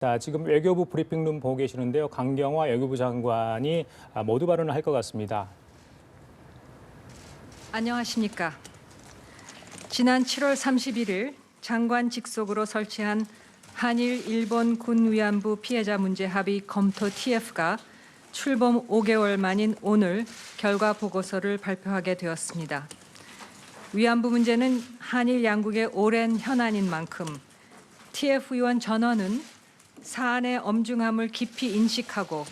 자, 지금 외교부 브리핑룸 보고 계시는데요. 강경화 외교부 장관이 모두 발언을 할 것 같습니다. 안녕하십니까. 지난 7월 31일 장관 직속으로 설치한 한일 일본 군 위안부 피해자 문제 합의 검토 TF가 출범 5개월 만인 오늘 결과 보고서를 발표하게 되었습니다. 위안부 문제는 한일 양국의 오랜 현안인 만큼 TF 위원 전원은 사안의 엄중함을 깊이 인식하고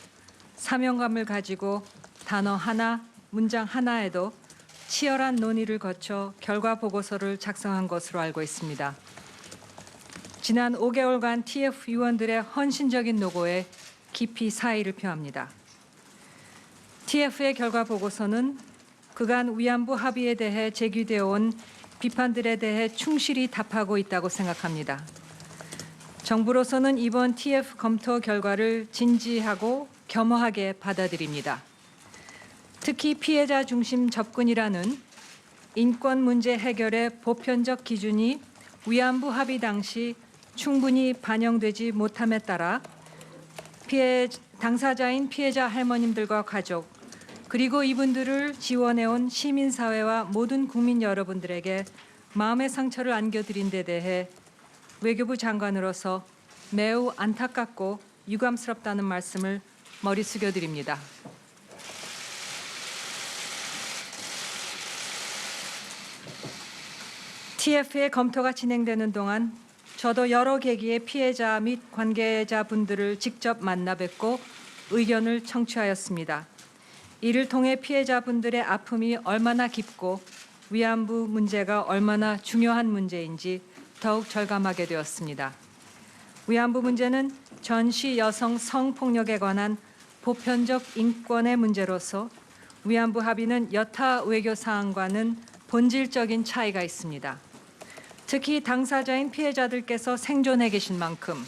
사명감을 가지고 단어 하나, 문장 하나에도 치열한 논의를 거쳐 결과 보고서를 작성한 것으로 알고 있습니다. 지난 5개월간 TF 위원들의 헌신적인 노고에 깊이 사의를 표합니다. TF의 결과 보고서는 그간 위안부 합의에 대해 제기되어 온 비판들에 대해 충실히 답하고 있다고 생각합니다. 정부로서는 이번 TF 검토 결과를 진지하고 겸허하게 받아들입니다. 특히 피해자 중심 접근이라는 인권 문제 해결의 보편적 기준이 위안부 합의 당시 충분히 반영되지 못함에 따라 당사자인 피해자 할머님들과 가족 그리고 이분들을 지원해온 시민사회와 모든 국민 여러분들에게 마음의 상처를 안겨드린 데 대해 외교부 장관으로서 매우 안타깝고 유감스럽다는 말씀을 머리 숙여드립니다. TF의 검토가 진행되는 동안 저도 여러 계기의 피해자 및 관계자분들을 직접 만나 뵙고 의견을 청취하였습니다. 이를 통해 피해자분들의 아픔이 얼마나 깊고 위안부 문제가 얼마나 중요한 문제인지 더욱 절감하게 되었습니다. 위안부 문제는 전시 여성 성폭력에 관한 보편적 인권의 문제로서 위안부 합의는 여타 외교 사항과는 본질적인 차이가 있습니다. 특히 당사자인 피해자들께서 생존해 계신 만큼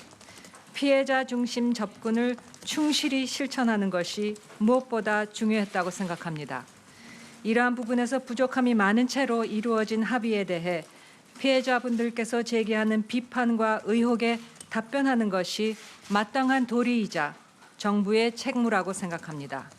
피해자 중심 접근을 충실히 실천하는 것이 무엇보다 중요했다고 생각합니다. 이러한 부분에서 부족함이 많은 채로 이루어진 합의에 대해 피해자분들께서 제기하는 비판과 의혹에 답변하는 것이 마땅한 도리이자 정부의 책무라고 생각합니다.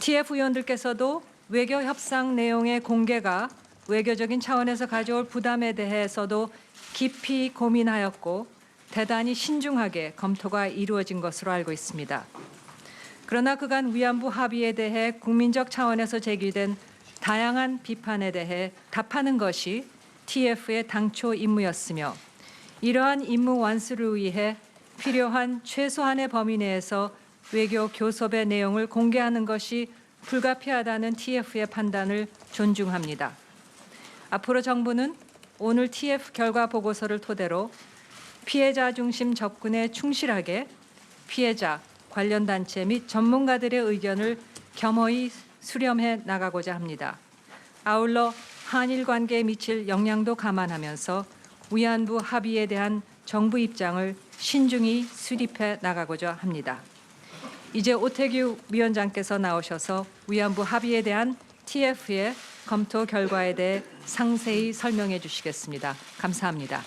TF 위원들께서도 외교 협상 내용의 공개가 외교적인 차원에서 가져올 부담에 대해서도 깊이 고민하였고 대단히 신중하게 검토가 이루어진 것으로 알고 있습니다. 그러나 그간 위안부 합의에 대해 국민적 차원에서 제기된 다양한 비판에 대해 답하는 것이 TF의 당초 임무였으며 이러한 임무 완수를 위해 필요한 최소한의 범위 내에서 외교 교섭의 내용을 공개하는 것이 불가피하다는 TF의 판단을 존중합니다. 앞으로 정부는 오늘 TF 결과 보고서를 토대로 피해자 중심 접근에 충실하게 피해자, 관련 단체 및 전문가들의 의견을 겸허히 수렴해 나가고자 합니다. 아울러 한일 관계에 미칠 영향도 감안하면서 위안부 합의에 대한 정부 입장을 신중히 수립해 나가고자 합니다. 이제 오태규 위원장께서 나오셔서 위안부 합의에 대한 TF의 검토 결과에 대해 상세히 설명해 주시겠습니다. 감사합니다.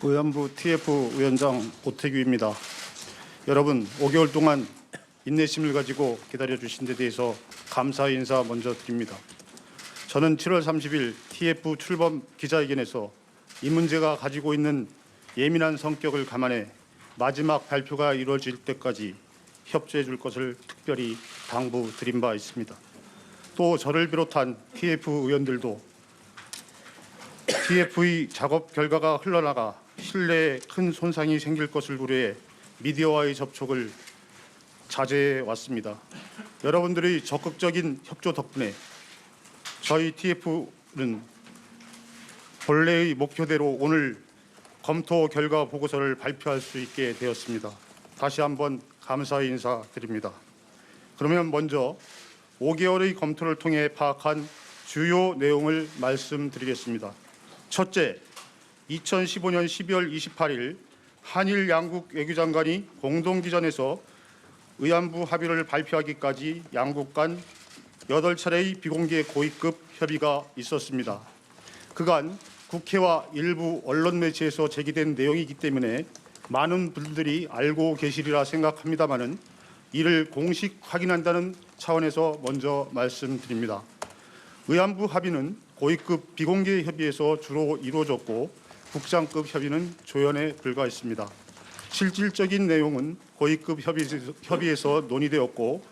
위안부 TF 위원장 오태규입니다. 여러분, 5개월 동안 인내심을 가지고 기다려주신 데 대해서 감사의 인사 먼저 드립니다. 저는 7월 30일 TF 출범 기자회견에서 이 문제가 가지고 있는 예민한 성격을 감안해 마지막 발표가 이루어질 때까지 협조해 줄 것을 특별히 당부드린 바 있습니다. 또 저를 비롯한 TF 의원들도 TF의 작업 결과가 흘러나가 신뢰에 큰 손상이 생길 것을 우려해 미디어와의 접촉을 자제해 왔습니다. 여러분들의 적극적인 협조 덕분에 저희 TF는 본래의 목표대로 오늘 검토 결과 보고서를 발표할 수 있게 되었습니다. 다시 한번 감사의 인사드립니다. 그러면 먼저 5개월의 검토를 통해 파악한 주요 내용을 말씀드리겠습니다. 첫째, 2015년 12월 28일 한일 양국 외교장관이 공동기전에서 의안부 합의를 발표하기까지 양국 간 8차례의 비공개 고위급 협의가 있었습니다. 그간 국회와 일부 언론 매체에서 제기된 내용이기 때문에 많은 분들이 알고 계시리라 생각합니다마는 이를 공식 확인한다는 차원에서 먼저 말씀드립니다. 의안부 합의는 고위급 비공개 협의에서 주로 이루어졌고 국장급 협의는 조연에 불과했습니다. 실질적인 내용은 고위급 협의에서 논의되었고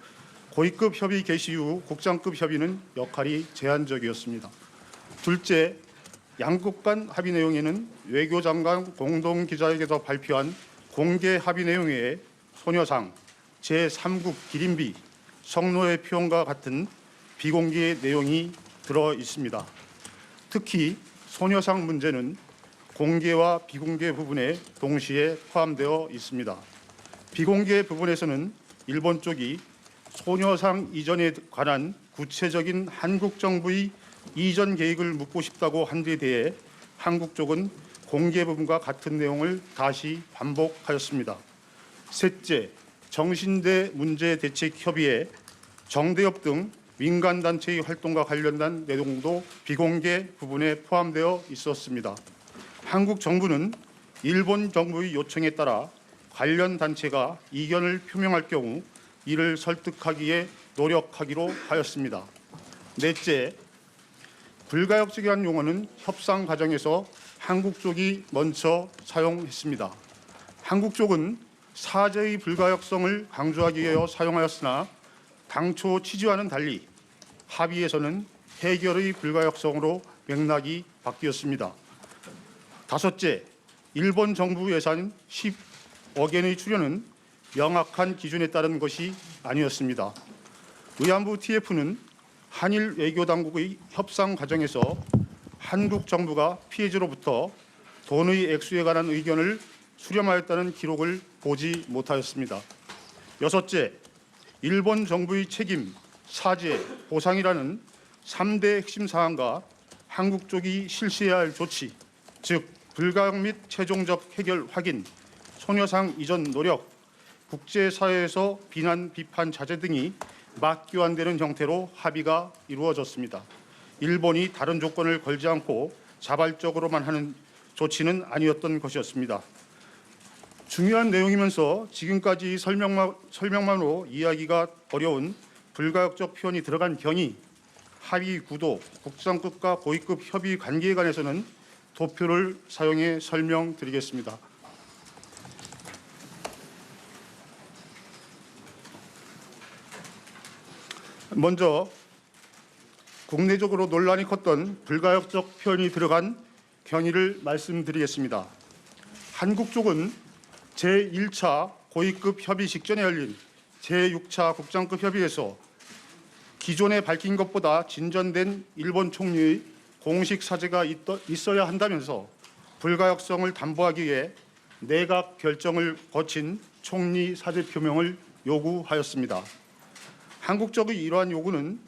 고위급 협의 개시 후 국장급 협의는 역할이 제한적이었습니다. 둘째, 양국 간 합의 내용에는 외교장관 공동기자회견에서 발표한 공개 합의 내용 외에 소녀상, 제3국 기린비, 성노예 표현과 같은 비공개 내용이 들어 있습니다. 특히 소녀상 문제는 공개와 비공개 부분에 동시에 포함되어 있습니다. 비공개 부분에서는 일본 쪽이 소녀상 이전에 관한 구체적인 한국 정부의 이전 계획을 묻고 싶다고 한 데 대해 한국 쪽은 공개 부분과 같은 내용을 다시 반복하였습니다. 셋째, 정신대 문제 대책 협의회, 정대협 등 민간단체의 활동과 관련된 내용도 비공개 부분에 포함되어 있었습니다. 한국 정부는 일본 정부의 요청에 따라 관련 단체가 이견을 표명할 경우 이를 설득하기에 노력하기로 하였습니다. 넷째, 불가역적이라는 용어는 협상 과정에서 한국 쪽이 먼저 사용했습니다. 한국 쪽은 사죄의 불가역성을 강조하기 위해 사용하였으나 당초 취지와는 달리 합의에서는 해결의 불가역성으로 맥락이 바뀌었습니다. 다섯째, 일본 정부 예산 10억 엔의 출연은 명확한 기준에 따른 것이 아니었습니다. 의안부 TF는 한일 외교당국의 협상 과정에서 한국 정부가 피해자로부터 돈의 액수에 관한 의견을 수렴하였다는 기록을 보지 못하였습니다. 여섯째, 일본 정부의 책임, 사죄, 보상이라는 3대 핵심 사항과 한국 쪽이 실시해야 할 조치, 즉 불가역 및 최종적 해결 확인, 소녀상 이전 노력, 국제사회에서 비난, 비판, 자제 등이 맞교환되는 형태로 합의가 이루어졌습니다. 일본이 다른 조건을 걸지 않고 자발적으로만 하는 조치는 아니었던 것이었습니다. 중요한 내용이면서 지금까지 설명만으로 이해하기가 어려운 불가역적 표현이 들어간 경위, 합의 구도, 국장급과 고위급 협의 관계에 관해서는 도표를 사용해 설명드리겠습니다. 먼저 국내적으로 논란이 컸던 불가역적 표현이 들어간 경위를 말씀드리겠습니다. 한국 쪽은 제1차 고위급 협의 직전에 열린 제6차 국장급 협의에서 기존에 밝힌 것보다 진전된 일본 총리의 공식 사죄가 있어야 한다면서 불가역성을 담보하기 위해 내각 결정을 거친 총리 사죄 표명을 요구하였습니다. 한국 쪽의 이러한 요구는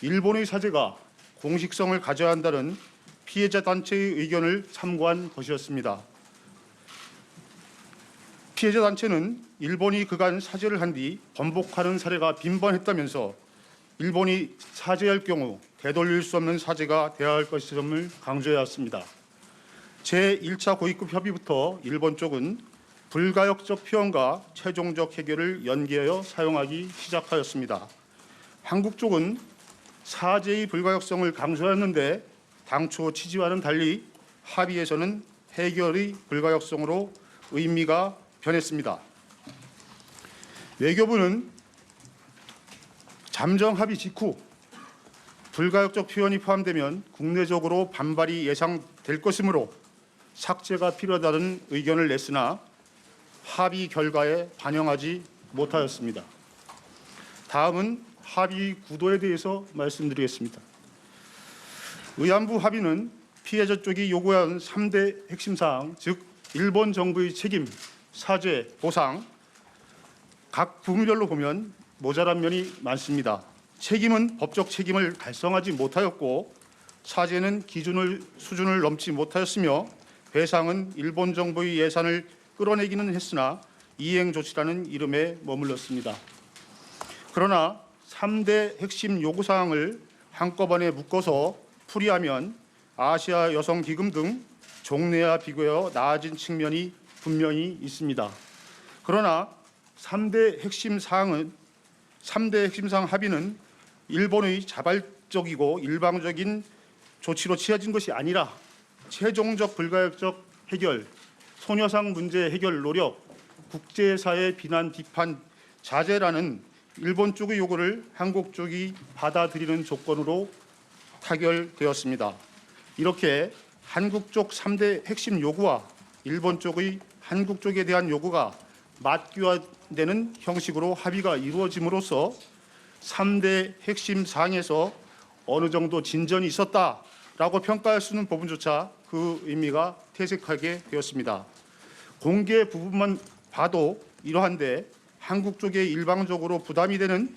일본의 사죄가 공식성을 가져야 한다는 피해자 단체의 의견을 참고한 것이었습니다. 피해자 단체는 일본이 그간 사죄를 한 뒤 번복하는 사례가 빈번했다면서 일본이 사죄할 경우 되돌릴 수 없는 사죄가 되어야 할 것임을 강조해왔습니다. 제1차 고위급 협의부터 일본 쪽은 불가역적 표현과 최종적 해결을 연계하여 사용하기 시작하였습니다. 한국 쪽은 사죄의 불가역성을 강조했는데 당초 취지와는 달리 합의에서는 해결의 불가역성으로 의미가 변했습니다. 외교부는 잠정 합의 직후 불가역적 표현이 포함되면 국내적으로 반발이 예상될 것이므로 삭제가 필요하다는 의견을 냈으나 합의 결과에 반영하지 못하였습니다. 다음은 합의 구도에 대해서 말씀드리겠습니다. 의안부 합의는 피해자 쪽이 요구한 3대 핵심 사항, 즉 일본 정부의 책임, 사죄, 보상, 각 부분별로 보면 모자란 면이 많습니다. 책임은 법적 책임을 달성하지 못하였고 사재는 수준을 넘지 못하였으며 배상은 일본 정부의 예산을 끌어내기는 했으나 이행 조치라는 이름에 머물렀습니다. 그러나 3대 핵심 요구사항을 한꺼번에 묶어서 풀이하면 아시아 여성 기금 등 종래와 비교하여 나아진 측면이 분명히 있습니다. 그러나 3대 핵심 사항 합의는 일본의 자발적이고 일방적인 조치로 취해진 것이 아니라 최종적 불가역적 해결, 소녀상 문제 해결 노력, 국제사회 비난 비판 자제라는 일본 쪽의 요구를 한국 쪽이 받아들이는 조건으로 타결되었습니다. 이렇게 한국 쪽 3대 핵심 요구와 일본 쪽의 한국 쪽에 대한 요구가 맞교화되는 형식으로 합의가 이루어짐으로써 3대 핵심 사항에서 어느 정도 진전이 있었다라고 평가할 수 있는 부분조차 그 의미가 퇴색하게 되었습니다. 공개 부분만 봐도 이러한데 한국 쪽에 일방적으로 부담이 되는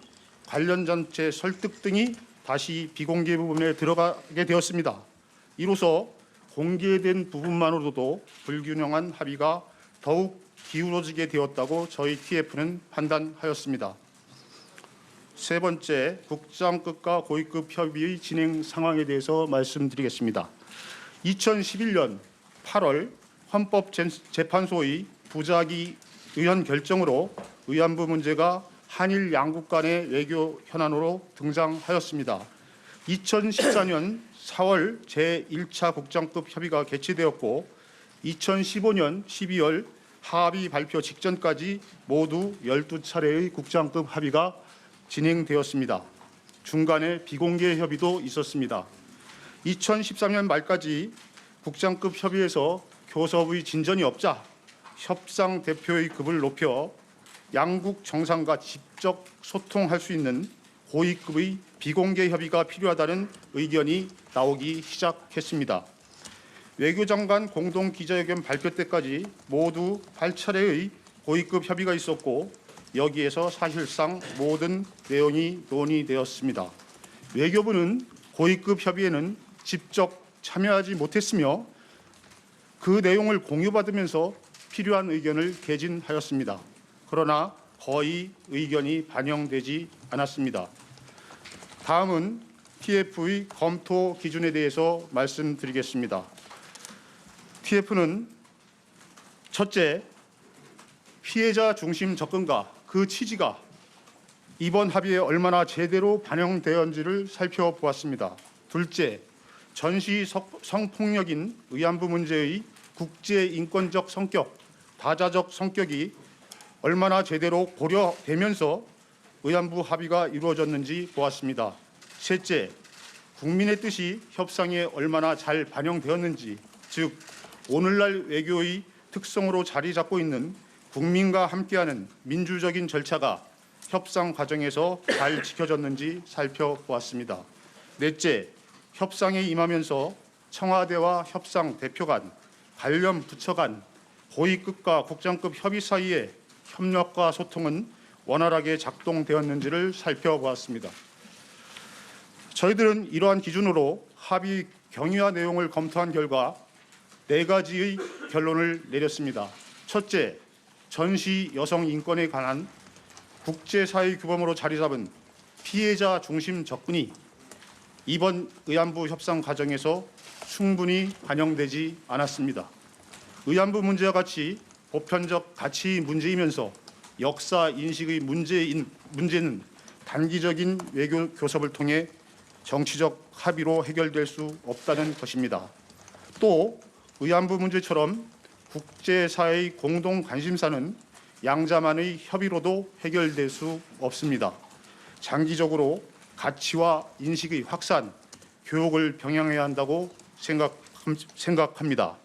관련 단체 설득 등이 다시 비공개 부분에 들어가게 되었습니다. 이로써 공개된 부분만으로도 불균형한 합의가 더욱 기울어지게 되었다고 저희 TF는 판단하였습니다. 세 번째, 국장급과 고위급 협의의 진행 상황에 대해서 말씀드리겠습니다. 2011년 8월 헌법재판소의 부작위 의원 결정으로 의안부 문제가 한일 양국 간의 외교 현안으로 등장하였습니다. 2014년 4월 제1차 국장급 협의가 개최되었고 2015년 12월 합의 발표 직전까지 모두 12차례의 국장급 합의가 진행되었습니다. 중간에 비공개 협의도 있었습니다. 2013년 말까지 국장급 협의에서 교섭의 진전이 없자 협상 대표의 급을 높여 양국 정상과 직접 소통할 수 있는 고위급의 비공개 협의가 필요하다는 의견이 나오기 시작했습니다. 외교장관 공동 기자회견 발표 때까지 모두 8차례의 고위급 협의가 있었고 여기에서 사실상 모든 내용이 논의되었습니다. 외교부는 고위급 협의에는 직접 참여하지 못했으며 그 내용을 공유받으면서 필요한 의견을 개진하였습니다. 그러나 거의 의견이 반영되지 않았습니다. 다음은 TF의 검토 기준에 대해서 말씀드리겠습니다. TF는 첫째, 피해자 중심 접근과 그 취지가 이번 합의에 얼마나 제대로 반영되었는지를 살펴보았습니다. 둘째, 전시 성폭력인 의안부 문제의 국제인권적 성격, 다자적 성격이 얼마나 제대로 고려되면서 의안부 합의가 이루어졌는지 보았습니다. 셋째, 국민의 뜻이 협상에 얼마나 잘 반영되었는지, 즉 오늘날 외교의 특성으로 자리 잡고 있는 국민과 함께하는 민주적인 절차가 협상 과정에서 잘 지켜졌는지 살펴보았습니다. 넷째, 협상에 임하면서 청와대와 협상 대표 간, 관련 부처 간, 고위급과 국장급 협의 사이에 협력과 소통은 원활하게 작동되었는지를 살펴보았습니다. 저희들은 이러한 기준으로 합의 경위와 내용을 검토한 결과 4가지의 결론을 내렸습니다. 첫째, 전시 여성 인권에 관한 국제사회 규범으로 자리 잡은 피해자 중심 접근이 이번 의안부 협상 과정에서 충분히 반영되지 않았습니다. 의안부 문제와 같이 보편적 가치 문제이면서 역사 인식의 문제는 단기적인 외교 교섭을 통해 정치적 합의로 해결될 수 없다는 것입니다. 또 의안부 문제처럼 국제사회의 공동 관심사는 양자만의 협의로도 해결될 수 없습니다. 장기적으로 가치와 인식의 확산, 교육을 병행해야 한다고 생각합니다.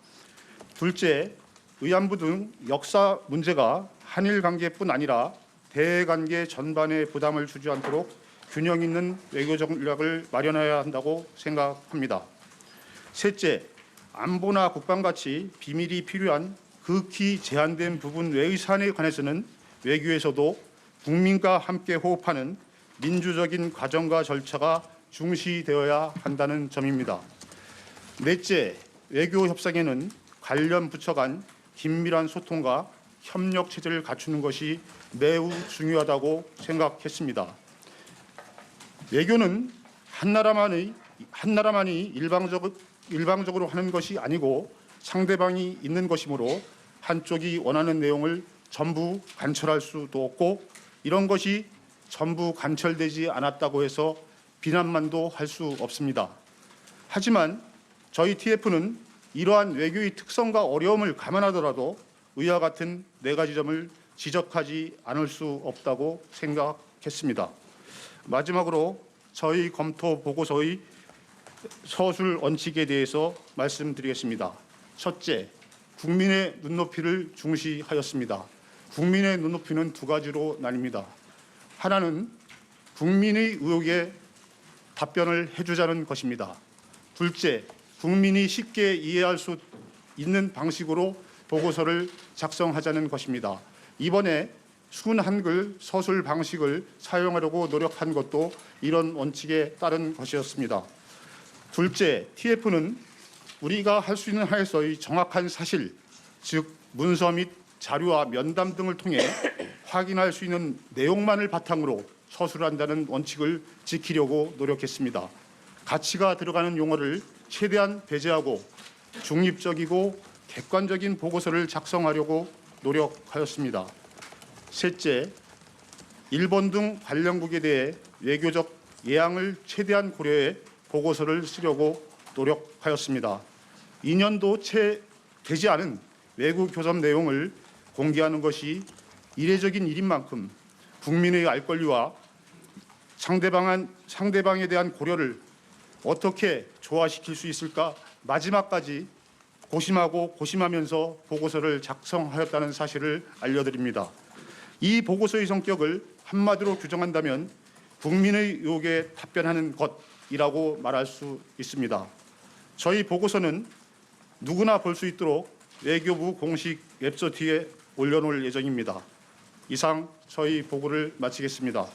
둘째, 의안부 등 역사 문제가 한일 관계뿐 아니라 대관계 전반에 부담을 주지 않도록 균형 있는 외교 전략을 마련해야 한다고 생각합니다. 셋째, 안보나 국방같이 비밀이 필요한 극히 제한된 부분 외의 사안에 관해서는 외교에서도 국민과 함께 호흡하는 민주적인 과정과 절차가 중시되어야 한다는 점입니다. 넷째, 외교 협상에는 관련 부처 간 긴밀한 소통과 협력 체제를 갖추는 것이 매우 중요하다고 생각했습니다. 외교는 한 나라만이 일방적으로 하는 것이 아니고 상대방이 있는 것이므로 한쪽이 원하는 내용을 전부 관철할 수도 없고 이런 것이 전부 관철되지 않았다고 해서 비난만도 할 수 없습니다. 하지만 저희 TF는 이러한 외교의 특성과 어려움을 감안하더라도 위와 같은 4가지 점을 지적하지 않을 수 없다고 생각했습니다. 마지막으로 저희 검토 보고서의 서술 원칙에 대해서 말씀드리겠습니다. 첫째, 국민의 눈높이를 중시하였습니다. 국민의 눈높이는 2가지로 나뉩니다. 하나는 국민의 의혹에 답변을 해주자는 것입니다. 둘째, 국민이 쉽게 이해할 수 있는 방식으로 보고서를 작성하자는 것입니다. 이번에 순 한글 서술 방식을 사용하려고 노력한 것도 이런 원칙에 따른 것이었습니다. 둘째, TF는 우리가 할 수 있는 한에서의 정확한 사실, 즉 문서 및 자료와 면담 등을 통해 확인할 수 있는 내용만을 바탕으로 서술한다는 원칙을 지키려고 노력했습니다. 가치가 들어가는 용어를 최대한 배제하고 중립적이고 객관적인 보고서를 작성하려고 노력하였습니다. 셋째, 일본 등 관련국에 대해 외교적 예앙을 최대한 고려해 보고서를 쓰려고 노력하였습니다. 2년도 채 되지 않은 외국 교섭 내용을 공개하는 것이 이례적인 일인 만큼 국민의 알 권리와 상대방에 대한 고려를 어떻게 조화시킬 수 있을까 마지막까지 고심하면서 보고서를 작성하였다는 사실을 알려드립니다. 이 보고서의 성격을 한마디로 규정한다면 국민의 의혹에 답변하는 것이라고 말할 수 있습니다. 저희 보고서는 누구나 볼 수 있도록 외교부 공식 웹사이트에 올려놓을 예정입니다. 이상 저희 보고를 마치겠습니다.